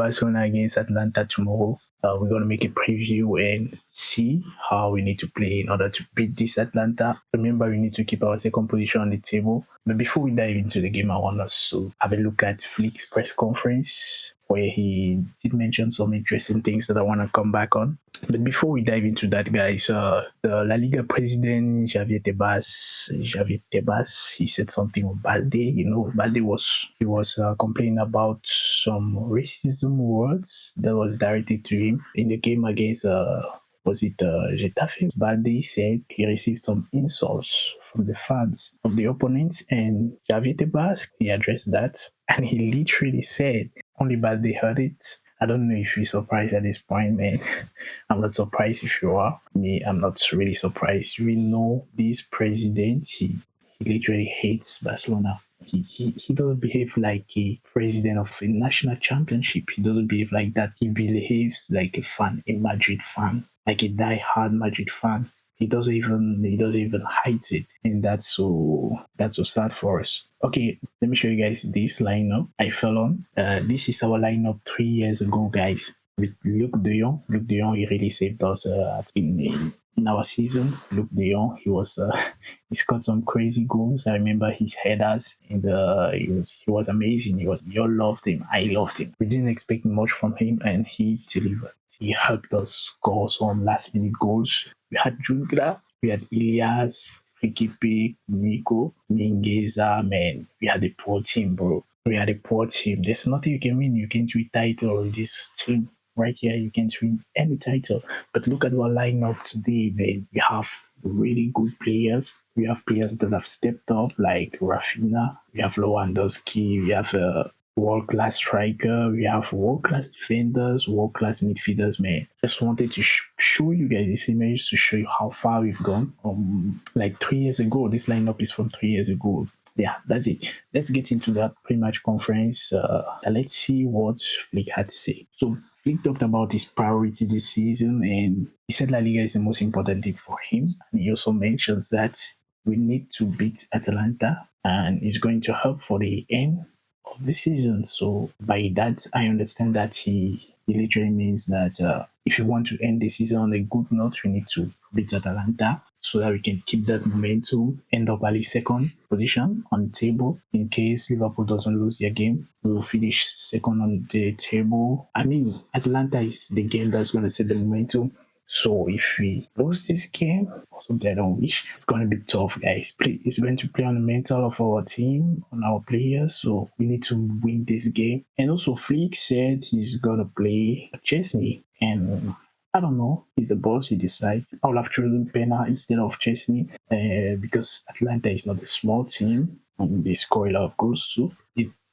Barcelona against Atalanta tomorrow. We're going to make a preview and see how we need to play in order to beat this Atalanta. Remember, we need to keep our second position on the table. But before we dive into the game, I want us to have a look at Flick's press conference, where he did mention some interesting things that I want to come back on. But before we dive into that, guys, the La Liga president, Javier Tebas, he said something on Balde. You know, Balde was complaining about some racism words that was directed to him in the game against Getafe. Balde said he received some insults from the fans of the opponents, and Javier Tebas, he addressed that, and he literally said, only Balde heard it. I don't know if you're surprised at this point, man. I'm not surprised if you are. Me, I'm not really surprised. We know this president, he literally hates Barcelona. He doesn't behave like a president of a national championship. He doesn't behave like that. He behaves like a fan, a Madrid fan, like a die-hard Madrid fan. He doesn't even hide it, and that's so sad for us. Okay, let me show you guys this lineup I fell on. This is our lineup 3 years ago, guys, with Luc de Jong. Luc de Jong, he really saved us in our season. Luc de Jong, he scored some crazy goals. I remember his headers, and he was amazing. You all loved him. I loved him. We didn't expect much from him, and he delivered. He helped us score some last-minute goals. We had Jungla, we had Ilias, Rikipi, Nico, Mingueza, man. We had a poor team, bro. We had a poor team. There's nothing you can win. You can't win title with this team right here. You can't win any title. But look at our lineup today, man. We have really good players. We have players that have stepped up, like Rafinha. We have Lewandowski. We have world-class striker, we have world-class defenders, world-class midfielders, man. Just wanted to show you guys this image to show you how far we've gone. Like 3 years ago, this lineup is from 3 years ago. Yeah, that's it. Let's get into that pre-match conference. Let's see what Flick had to say. So Flick talked about his priority this season, and he said La Liga is the most important thing for him. And he also mentions that we need to beat Atalanta, and it's going to help for the end of the season. So by that, I understand that he literally means that if you want to end the season on a good note, we need to beat Atalanta so that we can keep that momentum, end up at the second position on the table. In case Liverpool doesn't lose their game, we will finish second on the table. I mean, Atalanta is the game that's going to set the momentum. So if we lose this game, or something I don't wish, it's going to be tough, guys. It's going to play on the mental of our team, on our players. So we need to win this game. And also, Flick said he's going to play Chesney. And I don't know. He's the boss. He decides. I would have chosen Pena instead of Chesney because Atlanta is not a small team. And they score a lot of goals too.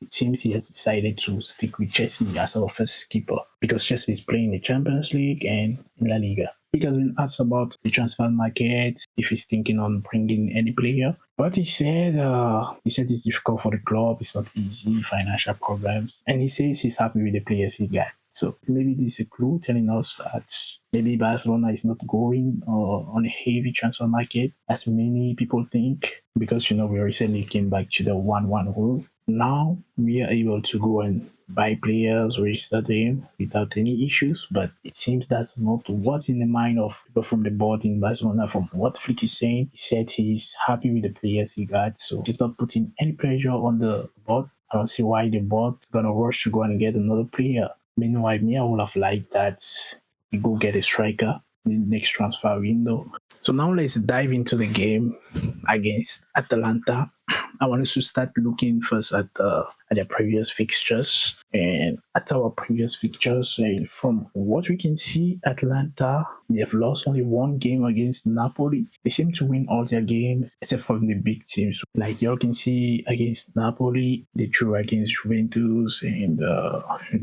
It seems he has decided to stick with Chesney as our first keeper because Chesney is playing the Champions League and in La Liga. He has been asked about the transfer market, if he's thinking on bringing any player. But he said it's difficult for the club, it's not easy, financial problems. And he says he's happy with the players he got. So maybe this is a clue telling us that maybe Barcelona is not going on a heavy transfer market as many people think, because, we recently came back to the 1-1 rule. Now we are able to go and buy players, register them without any issues, but it seems that's not what's in the mind of people from the board in Barcelona. From what Flick is saying, he said he's happy with the players he got, so he's not putting any pressure on the board. I don't see why the board is gonna rush to go and get another player. Meanwhile, I would have liked that we go get a striker in the next transfer window. So now let's dive into the game against Atalanta. I want us to start looking first at their previous fixtures. And at our previous fixtures, and from what we can see, Atalanta, they have lost only one game against Napoli. They seem to win all their games except for the big teams. Like y'all can see against Napoli, they drew against Juventus and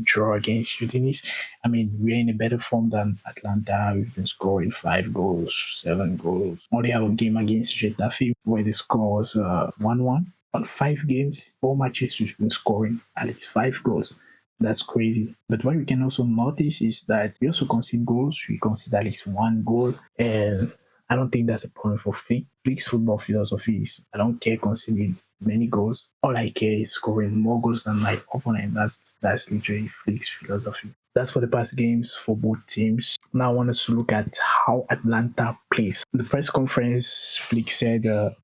draw against Udinese. I mean, we're in a better form than Atlanta. We've been scoring 5 goals, 7 goals. Only have a game against Getafe where the score was 1-1. On 5 games, 4 matches, we've been scoring at least 5 goals. That's crazy. But what we can also notice is that we also concede goals. We concede at least 1 goal. And I don't think that's a problem for Flick. Flick's football philosophy is I don't care conceding many goals. All I care is scoring more goals than my opponent. That's literally Flick's philosophy. That's for the past games for both teams. Now I want us to look at how Atalanta plays. In the press conference, Flick said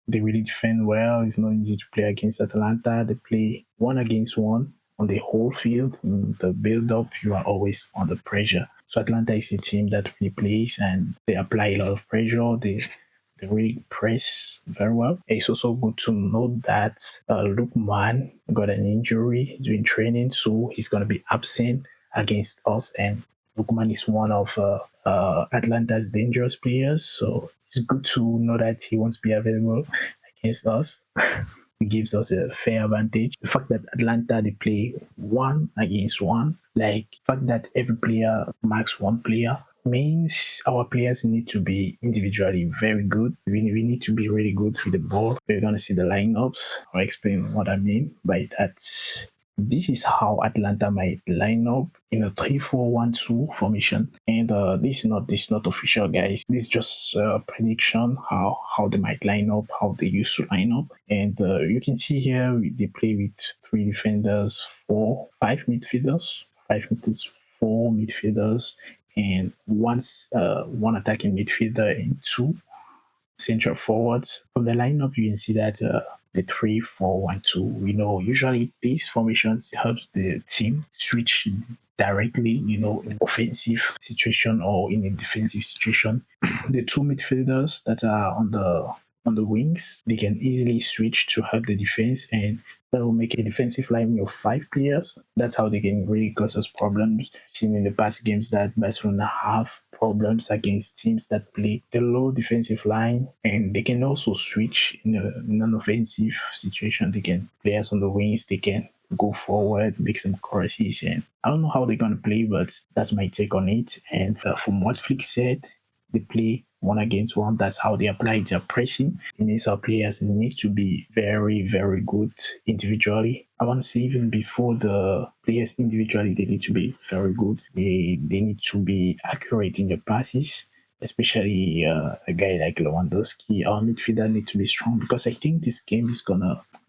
they really defend well. It's not easy to play against Atalanta. They play 1-against-1 on the whole field. In the build-up, you are always under pressure. So Atalanta is a team that really plays and they apply a lot of pressure. They really press very well. It's also good to know that Lukman got an injury during training, so he's going to be absent against us. And Lukman is one of Atlanta's dangerous players, so it's good to know that he won't be available against us. It gives us a fair advantage. The fact that Atlanta they play 1-against-1, like the fact that every player marks one player, means our players need to be individually very good. We need to be really good with the ball. We're going to see the lineups. I'll explain what I mean by that. This is how Atlanta might line up in a 3-4-1-2 formation. And this is not official, guys. This is just a prediction how they might line up, how they used to line up. And you can see here they play with 3 defenders, 5 midfielders, 4 midfielders, and one attacking midfielder and 2 central forwards. From the lineup, you can see that the 3-4-1-2. We know usually these formations helps the team switch directly, in offensive situation or in a defensive situation. The 2 midfielders that are on the wings, they can easily switch to help the defense, and that will make a defensive line of 5 players. That's how they can really cause us problems. Seen in the past games that Barcelona have problems against teams that play the low defensive line, and they can also switch in a non-offensive situation. They can players on the wings, they can go forward, make some crosses, and I don't know how they're gonna play, but that's my take on it. And from what Flick said, they play 1-against-1. That's how they apply their pressing. It means our players need to be very, very good individually. I want to say even before the players individually, they need to be very good. They need to be accurate in their passes, especially a guy like Lewandowski. Our midfielder need to be strong, because I think this game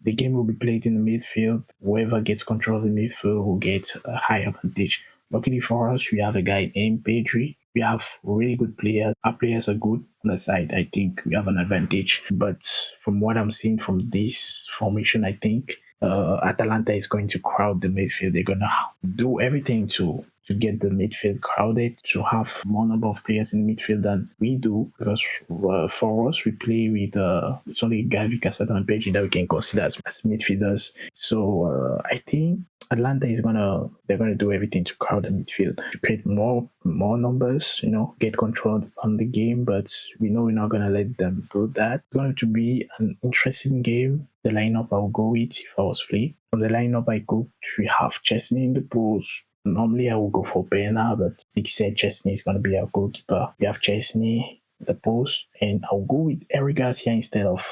the game will be played in the midfield. Whoever gets control of the midfield will get a high advantage. Luckily for us, we have a guy named Pedri. We have really good players. Our players are good on the side. I think we have an advantage. But from what I'm seeing from this formation, I think Atalanta is going to crowd the midfield. They're going to do everything to get the midfield crowded, to have more number of players in the midfield than we do. Because for us, we play with it's only Gavi, Casado, and Pedri that we can consider as midfielders. So I think Atlanta they're gonna do everything to crowd the midfield, to create more numbers, get control on the game. But we know we're not gonna let them do that. It's going to be an interesting game. The lineup I'll go with if I was free. From the lineup we have Chesney in the post. Normally I will go for Pena, but Vic said Chesney is gonna be our goalkeeper. We have Chesney the post, and I'll go with Eric Garcia instead of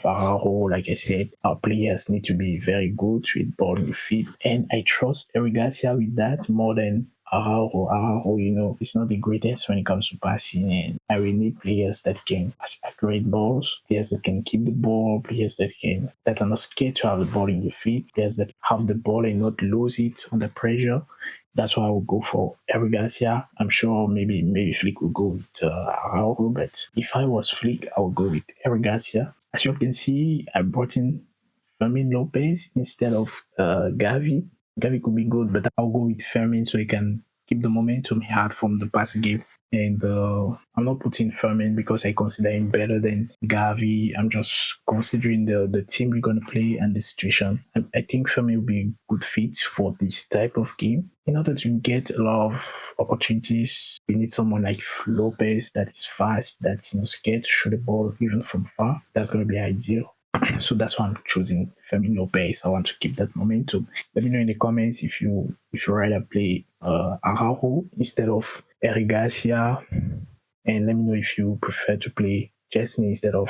Araujo. Like I said, our players need to be very good with ball in the feet, and I trust Eric Garcia with that more than Araujo. Araujo, it's not the greatest when it comes to passing, and I will need players that can pass accurate balls, players that can keep the ball, players that are not scared to have the ball in the feet, players that have the ball and not lose it under pressure. That's why I would go for Eric Garcia. I'm sure maybe Flick will go with Araujo, but if I was Flick, I would go with Eric Garcia. As you can see, I brought in Fermin Lopez instead of Gavi. Gavi could be good, but I'll go with Fermin so he can keep the momentum he had from the past game. And I'm not putting Fermin because I consider him better than Gavi. I'm just considering the team we're going to play and the situation. I think Fermin will be a good fit for this type of game. In order to get a lot of opportunities, we need someone like Lopez that is fast, that's not scared to shoot the ball even from far. That's going to be ideal. So that's why I'm choosing Fermin Lopez. I want to keep that momentum. Let me know in the comments if you rather play Araujo instead of Eric Garcia, and let me know if you prefer to play Chesney instead of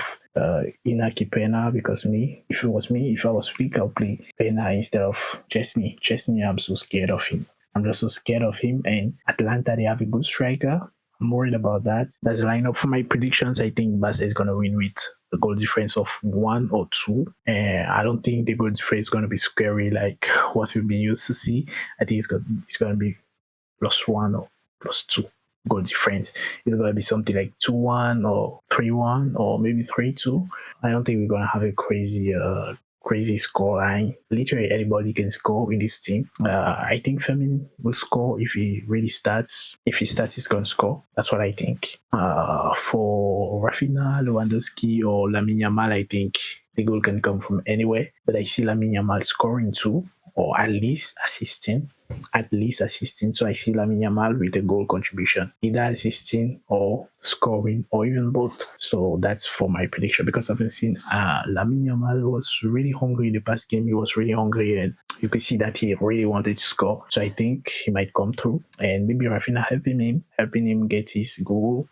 Inaki Pena. Because if I was Flick, I'll play Pena instead of Chesney. Chesney, I'm so scared of him. I'm just so scared of him. And Atlanta, they have a good striker. I'm worried about that. That's the lineup for my predictions. I think Barca is gonna win with a goal difference of 1 or 2. And I don't think the goal difference is going to be scary like what we've been used to see. I think it's going to be +1 or +2 goal difference. It's going to be something like 2-1 or 3-1 or maybe 3-2. I don't think we're going to have a crazy score line. Literally anybody can score in this team. I think Femin will score if he really starts. If he starts, he's gonna score. That's what I think. For Rafinha, Lewandowski, or Lamine Yamal, I think the goal can come from anywhere. But I see Lamine Yamal scoring too, or at least assisting. So I see Lamine Yamal with a goal contribution, either assisting or scoring or even both. So that's for my prediction, because I've seen Lamine Yamal was really hungry in the past game. He was really hungry, and you could see that he really wanted to score. So I think he might come through, and maybe Rafinha helping him get his goal.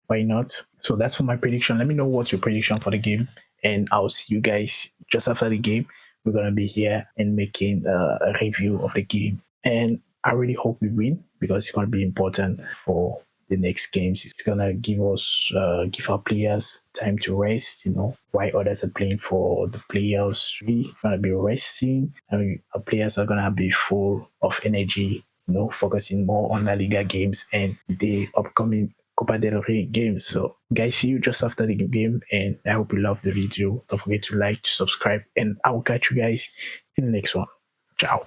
Why not? So that's for my prediction. Let me know what's your prediction for the game, and I'll see you guys just after the game. We're gonna be here and making a review of the game, and I really hope we win, because it's gonna be important for the next games. It's gonna give our players time to rest. While others are playing for the playoffs, we're gonna be resting, and our players are gonna be full of energy. Focusing more on La Liga games and the upcoming Copa del Rey games. So guys, see you just after the game, and I hope you love the video. Don't forget to like, to subscribe, and I will catch you guys in the next one. Ciao.